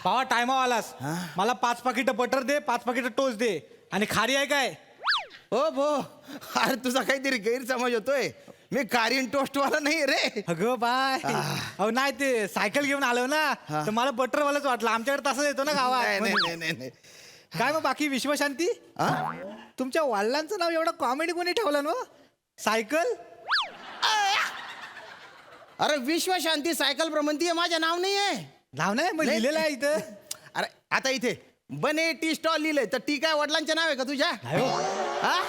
पावा टायमा आलास. मला 5 पाकिट बटर दे, 5 पाकिट टोस्ट दे. आणि खारी आहे काय? हो भो, अरे तुझा काहीतरी गैरसमज होतोय. मी कारीन टोस्टवाला नाही रे. अगं बाय. अहो नाही, ते सायकल घेऊन आलो ना, तर मला बटरवालाच वाटलं. आमच्याकडे तसंच येतो ना गावात. नाही. काय मग बाकी विश्वशांती? तुमच्या वडिलांचं नाव एवढं कॉमेडी कोणी ठेवलं ना? सायकल. अरे विश्वशांती सायकल भ्रमंती माझं नाव नाही आहे. नाव नाही मग लिहिलेलं आहे इथं. अरे आता इथे बने टी स्टॉल लिहिलंय, तर टी काय वडिलांचे नाव आहे का तुझ्या? नाही हो. हा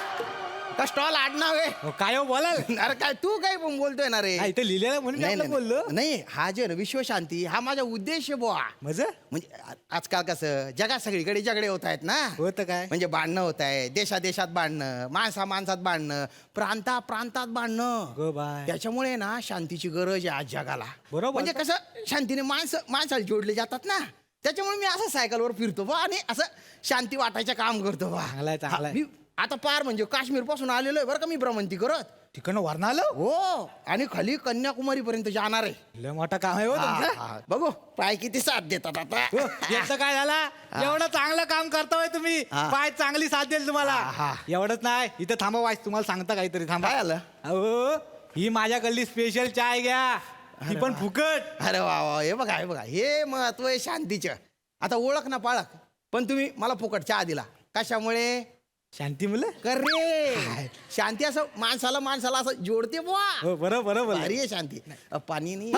का स्टॉल आडनाव आहे? हो, काय हो बोलाल? अरे काय तू काय पण बोलतोय ना रे? इथं लिहिलेलं म्हणून मी आपलं बोललो. नाही, हा जे विश्वशांती हा माझा उद्देश आहे बुवा. म्हणजे आजकाल कसं जगात सगळीकडे झगडे होत आहेत ना. होतं काय? म्हणजे भांडणं होत आहे, देशात भांडणं, माणसात भांडणं, प्रांतात भांडणं. त्याच्यामुळे ना शांतीची गरज आहे आज जगाला. बरोबर. म्हणजे कसं शांतीने माणसाला जोडले जातात ना. त्याच्यामुळे मी असं सायकलवर फिरतो बा आणि असं शांती वाटायचं काम करतो बा. चांगलाय. मी आता पार म्हणजे काश्मीर पासून आलेलो आहे बरं का मी भ्रमंती करत. ठिकाण वरण आलं हो, आणि खाली कन्याकुमारी पर्यंत जाणार आहे. लय मोठा काम आहे हो तुमचं. बघू पाय किती साथ देतात आता. याचं काय झाला? एवढं चांगलं काम करताय तुम्ही, पाय चांगली साथ देईल तुम्हाला. एवढंच नाही, इथं थांबा वाईस, तुम्हाला सांगता काहीतरी. थांबा. काय आलं? अहो ही माझ्याकडली स्पेशल चाय घ्या, ती पण फुकट. अरे वा, हे बघा हे महत्व आहे शांतीचं. आता ओळख ना पाळख, पण तुम्ही मला फुकट चहा दिला कशामुळे? शांती मुलं कर रे. शांती असं माणसाला असं जोडते बुवा. बरोबर. भारी आहे शांती. पाणी नाही.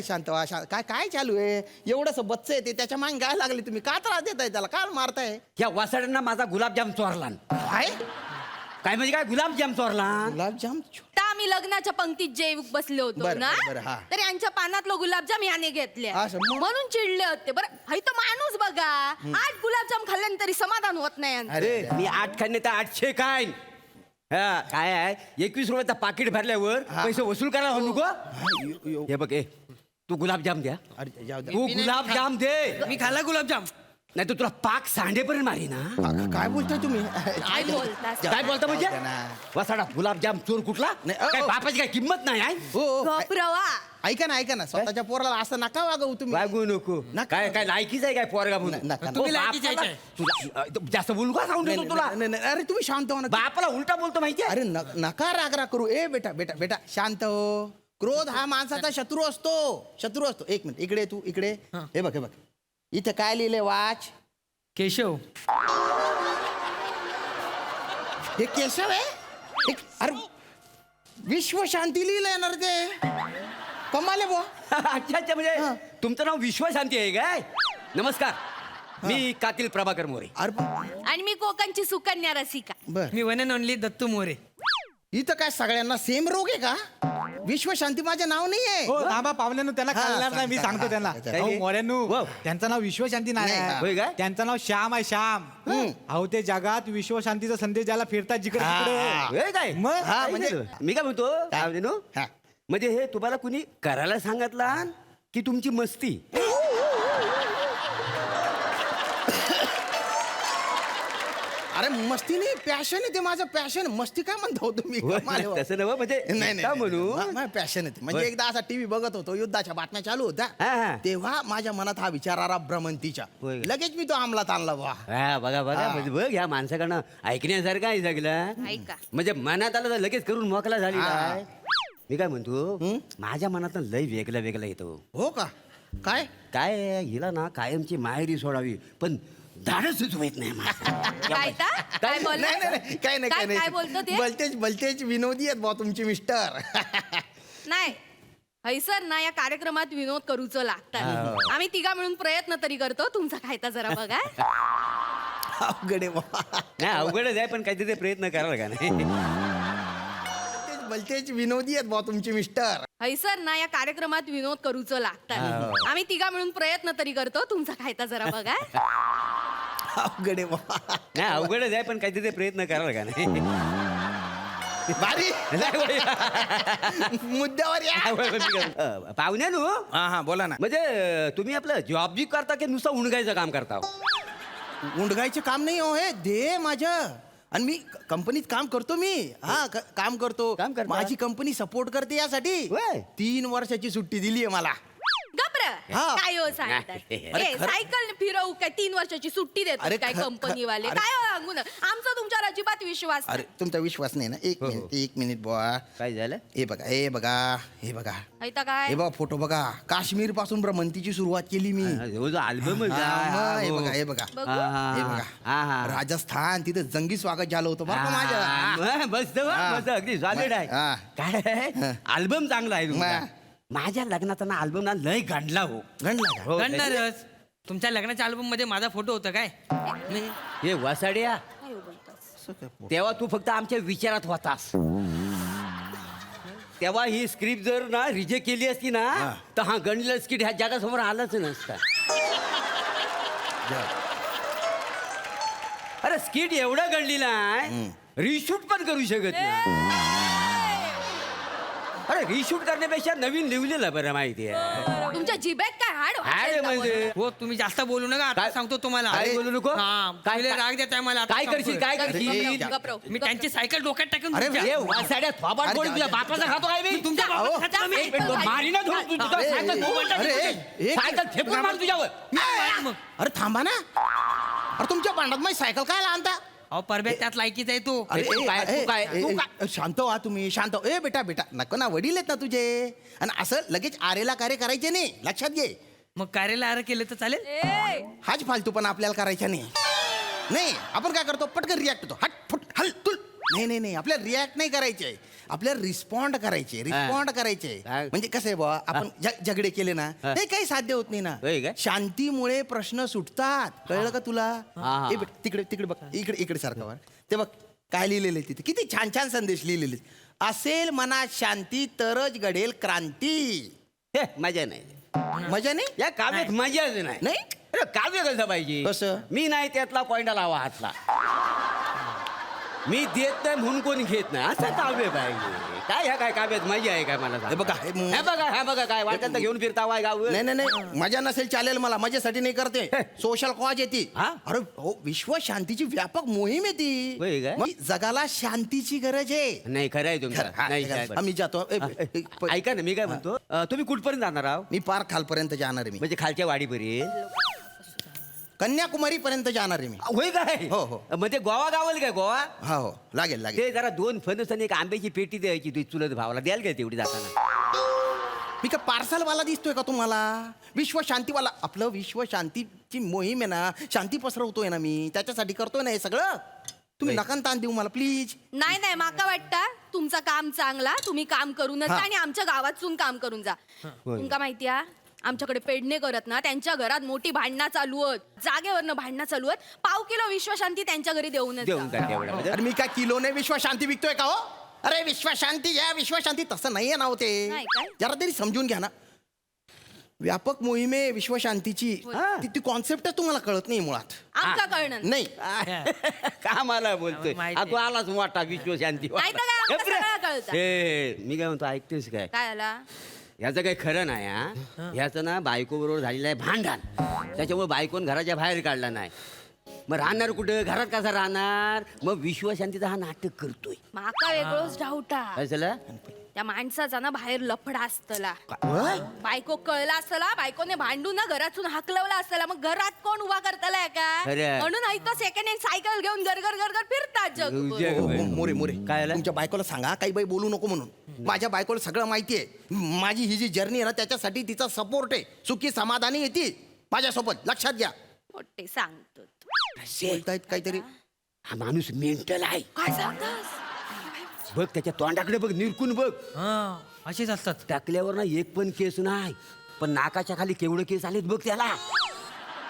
शांत व्हा. काय चालू आहे? एवढंच बच्च आहे ते, त्याच्या मागे काय लागले तुम्ही? का त्रास देताय त्याला? काय मारताय? या वासाड्यांना माझा गुलाबजाम चोरला. काय म्हणजे काय गुलाबजाम चोरला? गुलाबजाम आम्ही लग्नाच्या पंक्तीत जे बसले होतो ना, तर यांच्या पानातलं गुलाबजाम याने घेतले म्हणून चिडले होते. बरं हाय तो माणूस बघा, 8 गुलाबजाम खाल्ल्यानंतर तरी समाधान होत नाही यांचं. अरे मी 8 खाल्ले तर 800 काय? हा काय आहे, 21 रुपयाचा पाकिट भरल्यावर पैसे वसूल करायला हो नको? हे बघ, तू गुलाबजाम द्या. तू गुलाबजाम दे. मी खाल्ला गुलाबजाम. नाही तर तुला पाक सांडेपर्यंत मारी ना. काय बोलताय तुम्ही? काय बोलतास? काय बोलता म्हणजे? वसाडा गुलाबजाम चोर कुठला? काय बापाची काय किंमत नाही आहे? गप्रवा. ऐका ना, स्वतःच्या पोराला असं नका वागवू तुम्ही. वागू नको. काय काय लायकीच आहे काय पोरगा म्हणून? तुम्ही लायकीचे आहे. तुला जास्त बोलू का सांगून देतो तुला? नाही, अरे तुम्ही शांत हो ना. बापाला उलटा बोलतो माहितीये? अरे नका राग करू. बेटा शांत हो. क्रोध हा माणसाचा शत्रू असतो. एक मिनिट इकडे तू इकडे. हे बघ इथे काय लिहिले वाच? केशव. हे केशव आहे? अरे विश्वशांती लिहिलंय ना रे ते. कमाल आहे बुवा. अच्छा म्हणजे तुमचं नाव विश्वशांती आहे काय? नमस्कार, मी कातील प्रभाकर मोरे. आणि मी कोकणची सुकन्या रसिका. बर, मी one and only Dattu More. इथं काय सगळ्यांना सेम रोग आहे का? विश्वशांती माझं नाव नाही आहे. हो थांबा, पाहुण्यांनो त्यांना कळणार नाही, मी सांगतो त्यांना. मोऱ्यांनो, त्यांचं नाव विश्वशांती नाही होय काय? आहे, त्यांचं नाव श्याम आहे. श्याम. अहो ते जगात विश्वशांतीचा संदेश द्यायला फिरतात जिकडे तिकडे. होय काय? मग म्हणजे मी काय म्हणतो, म्हणजे हे तुम्हाला कुणी करायला सांगितला की तुमची मस्ती? अरे मस्ती नाही, पॅशन आहे ते. माझं पॅशन. मस्ती काय म्हणतो तुम्ही? तसं नव्ह, म्हणजे नाही म्हणू पॅशन आहे. म्हणजे एकदा असा टीव्ही बघत होतो, युद्धाच्या बातम्या चालू होत्या, तेव्हा माझ्या मनात हा विचार आला भ्रमंतीच्या. लगेच मी तो अंमलात आणला. बघा म्हणजे बघ, ह्या माणसाकडनं ऐकण्यासारखं आहे सगळं. ऐका. म्हणजे मनात आलं तर लगेच करून मोकला झाली. मी काय म्हणतो, माझ्या मनात लय वेगळं येतो. हो का? काय काय हिला ना कायमची माहेरी सोडावी, पण धाडसच होत नाही काय बोलला? नाही काय बोलतो ते? भलतेच विनोदी आहेत बा तुमचे मिस्टर. नाही हैसर ना, या कार्यक्रमात विनोद करूच लागतात. आम्ही तिघा मिळून प्रयत्न तरी करतो. तुमचा खायचा जरा बघा. अवघड आहे बा. नाही अवघडच आहे, पण काहीतरी प्रयत्न कराल का नाही? भलतेच विनोदी आहेत बा तुमचे मिस्टर. हैसर ना, या कार्यक्रमात विनोद करूच लागतात. आम्ही तिघा मिळून प्रयत्न तरी करतो. तुमचा खायचा जरा बघा. अवघड आहे बा. नाही अवघडच आहे, पण काहीतरी प्रयत्न कराल का नाही? भारी मुद्द्यावर या पाहुण्यानो हा बोला ना. म्हणजे तुम्ही आपलं जॉब बी करता की नुसतं उणगायचं काम करता उंडगायचे काम नाही हो हे दे माझं. आणि मी कंपनीत काम करतो मी. हा काम करतो. काम करता? माझी कंपनी सपोर्ट करते यासाठी. होय. 3 वर्षाची सुट्टी दिली आहे मला. गप्र हा. काय हो सांगतात अरे ए, खरं- सायकल फिरवू काय 3 वर्षाची सुट्टी अरे देतात काय ख- ख- कंपनीवाले अरे- काय हो सांगू ना आमचा तुमच्यावर अजिबात विश्वास अरे नाही. तुमचा विश्वास नाही ना. एक मिनिट बुवा. काय झालं हे बघा हे बघा हे बघा ऐता काय हे बघा फोटो बघा. काश्मीर पासून भ्रमंतीची सुरुवात केली मी. अल्बम हे बघा हे बघा बघू. हे बघा राजस्थान तिथे जंगी स्वागत झालं होतं बरं का माझ्या. मस्त हा. मस्त अगदी सॉलिड आहे हा. काय हा. अल्बम चांगला आहे तुमचा. मा. माझ्या लग्नाचा ना अल्बम ना लय गांडला हो घडला का? हो, गणणारच तुमच्या लग्नाच्या अल्बम मध्ये माझा फोटो होता काय नाही. हे वसाड्या काय हो बोलतोस? असं काय पो- तेव्हा तू फक्त आमच्या विचारात होतास तेव्हा ही स्क्रिप्ट जर ना रिजेक्ट केली असती ना तर हा गणलेला स्किट ह्या जगासमोर आलाच नसता. अरे स्किट एवढं गणलेलं आहे रिशूट पण करू शकत नाही. अरे रिशूट करण्यापेक्षा नवीन लिहिलेलं बरं माहिती आहे. तुमच्या जिभेत काय हाड अरे म्हणजे हो तुम्ही जास्त बोलू नका आता काय- सांगतो तुम्हाला. काय बोलू नको? हा, काय- पहिले राग देताय मला आता काय सांगतोय. करशील काय करशील मी त्यांची सायकल डोक्यात टाकून अरे, तुमच्या- ए, वासाड्या थोबाड अरे, कोणी तुझ्या जा- बापाचा खातो काय मी तुमच्या बाबाला खातो मी. एक मिनिट, मारीनं धरून तू तुझं अरे, सायकल थोबाड टाकीन अरे, तुझी. एक- सायकल फेकून मार तुझ्यावर मग अरे थांबा ना. अरे तुमच्या भांडात माझी सायकल काय आणता? अहो परबे त्यात लायकीच आहे तू. अरे तू काय- तू काय- तू शांत व्हा तुम्ही शांत व्हा. ए बेटा बेटा नको ना वडील आहेत ना तुझे. आणि असं लगेच आरेला कार्य करायचे नाही लक्षात घे. मग कार्याला आर केलं तर चालेल. ए, हाच फालतूपणा आपल्याला करायचा नाही. नाही आपण काय करतो पटकन रिॲक्ट होतो. हट फुट हल तुल. नाही आपल्याला रिॲक्ट नाही करायचे. आपल्याला रिस्पॉन्ड करायचे. रिस्पॉन्ड करायचे. काय? म्हणजे कसं आहे बुवा आपण झगडे केले ना हा. ते काही साध्य होत नाही होय ना. काय? शांतीमुळे प्रश्न सुटतात. कळलं का तुला? हा. ए बेटा, तिकडे तिकडे बघ इकडे सारखं ते बघ काय लिहिलेलं आहे तिथे. किती छान छान संदेश लिहिलेले आहेत. असेल मनात शांती तरच घडेल क्रांती. हे, मजा नाही मजा नाही या काव्यात मजाच नाही. नाही? अरे काव्य कसं पाहिजे कसं? मी नाही त्यातला पॉइंट लावा हातला मी देत नाही म्हणून कोणी घेत नाही असं काव्य पाहिजे. काय ह्या काय काव्यात मजा आहे काय मला सांग. हे बघा, हे बघा काय वाटत तर घेऊन फिरता वाय गाव नाही मजा नसेल चालेल मला. मजेसाठी नाही करते. सोशल कॉज येते. हा? अरे हो विश्व शांतीची व्यापक मोहीम होय येते. काय? मग जगाला शांतीची गरज आहे. नाही खरं आहे खरं, तुमचं हा, नाही खरं. काय आम्ही जातो. ऐका ना मी काय म्हणतो तुम्ही कुठपर्यंत जाणार आहो मी पार खालपर्यंत जाणार आहे. मी म्हणजे खालच्या वाडीपर्यंत कन्याकुमारी पर्यंत जाणार आहे मी. होय काय हो, हो. म्हणजे गोवा गावल काय गोवा हा हो लागेल लागेल. ते जरा 2 फणस आणि एक आंब्याची पेटी द्यायची तुझी चुलत भावाला द्याल काय तेवढी जाताना. मी काय पार्सलवाला दिसतोय का तुम्हाला? विश्व शांतीवाला. आपलं विश्व शांतीची मोहीम आहे ना. शांती पसरवतोय ना मी. त्याच्यासाठी करतोय ना हे सगळं. तुम्ही होय. नका ताण देऊ मला प्लीज. नाही माका वाटतं तुमचं काम चांगला तुम्ही काम करूनच जा हा. आणि आमच्या गावातून काम करून जा. तुमका माहितीया आमच्याकडे पेडणे करत ना त्यांच्या घरात मोठी भांडणं चालू आहेत. जागेवरनं भांडणं चालू आहेत. पाव किलो विश्वशांती त्यांच्या घरी देऊनच देऊन जा. काय तेवढं म्हणजे अरे मी काय किलोने विश्व शांती विकतोय का हो? अरे विश्व शांती या विश्व शांती तसं नाहीये ना होते. नाही काय? जरा तरी समजून घ्या ना. व्यापक मोहीम आहे विश्व शांतीची. ती कॉन्सेप्टच तुम्हाला कळत नाही मुळात. आमका कळणं नाही का मला बोलतोय माहिती आहे. तू आलाच मोठा विश्वशांती नाही तर काय, आमचं सगळं कळतं. हे मी काय म्हणतो ऐकतेस काय काय आला ह्याचं काही खरं नाही हा ह्याचं ना बायको बरोबर झालेलं आहे भांडण. त्याच्यामुळे बायकोन घराच्या बाहेर काढला नाही. मग राहणार कुठं घरात कसा राहणार. मग विश्वशांतीचा हा नाटक करतोय. माका वेगळंच डाऊटा काय झालं त्या माणसाचा ना बाहेर लफडा असतला. बायको कळला असतला. बायकोने भांडून ना घरातून हाकलवला असतला. मग घरात कोण उभा करतलाय का? खरंय. म्हणून ऐकतो सेकंड हँड सायकल घेऊन गरगर फिरतात जगभर. जग- मोरे मोरे काय झालं? तुमच्या बायकोला सांगा काही बाई बोलू नको म्हणून. माझ्या बायकोला सगळं माहिती आहे. माझी ही जी जर्नी आहे ना त्याच्यासाठी तिचा सपोर्ट आहे. सुखी समाधानी येते माझ्यासोबत. लक्षात घ्या. मोठे सांगतो बोलतायत काहीतरी. हा माणूस मेंटल आहे. काय सांगतास बघ त्याच्या तोंडाकडे बघ निरकून बघ. हा असेच असतात. टाकल्यावर ना एक पण केस नाही पण नाकाच्या खाली केवढे केस आलेत बघ त्याला.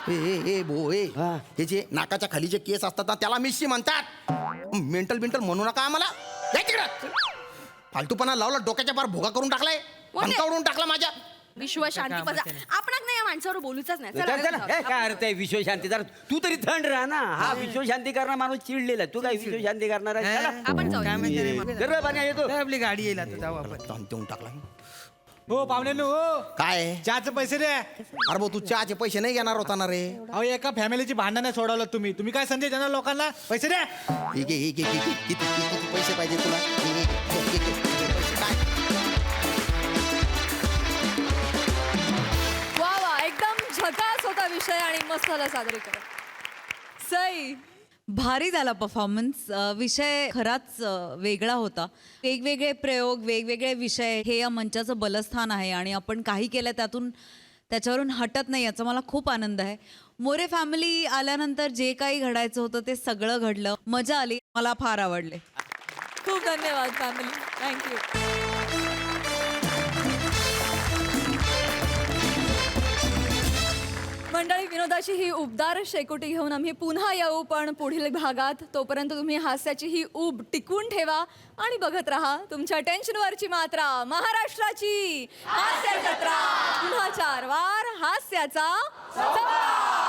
ए भो ए हा. हे जे नाकाच्या खाली जे केस असतात ना त्याला मिशी म्हणतात. मेंटल म्हणू नका आम्हाला. जा तिकडं. फालतूपणा लावला डोक्याच्या पार भोगा करून टाकलाय. मोठे. धमकावून टाकला माझ्या. विश्व शांती कामाचं पजा नाही. आपणाक नाही या माणसावर बोलूच नाही चला, चला, चला. चला. ए, काय अर्थ आहे विश्वशांती जरा तू तरी थंड राहा ना हा विश्वशांती करणार माणूस चिडलेला तू काय विश्वशांती करणार आहे चला. आपण जाऊया. काय माहिती रे मला. जरा पाणी येतो काय आपली गाडी येईल आता जाऊ आपण देऊन टाकला हो पाहुण्यांनो हो काय चहाचे पैसे द्या अरे भाऊ तू चहाचे पैसे नाही घेणार होता ना रे अहो एका फॅमिलीची भांडणं सोडवलं तुम्ही काय संदेश देणार लोकांना पैसे द्या ठीक आहे किती पैसे पाहिजे तुला काय वा वा एकदम झकास होता विषय आणि मस्त झाला सादरीकरण सई भारी झाला परफॉर्मन्स विषय खराच वेगळा होता वेगवेगळे प्रयोग वेगवेगळे विषय हे या मंचाचं बलस्थान आहे आणि आपण काही केलं त्याच्यावरून हटत नाही याचा मला खूप आनंद आहे मोरे फॅमिली आल्यानंतर जे काही घडायचं होतं ते सगळं घडलं मजा आली मला फार आवडले खूप धन्यवाद फॅमिली थँक्यू मंडळी विनोदाची ही उबदार शेकोटी घेऊन आम्ही पुन्हा येऊ पण पुढील भागात तोपर्यंत तुम्ही हास्याची ही ऊब टिकवून ठेवा आणि बघत राहा तुमच्या टेन्शनवरची मात्रा महाराष्ट्राची हास्य जत्रा पुन्हा 4 वार हास्याचा सप्ताह.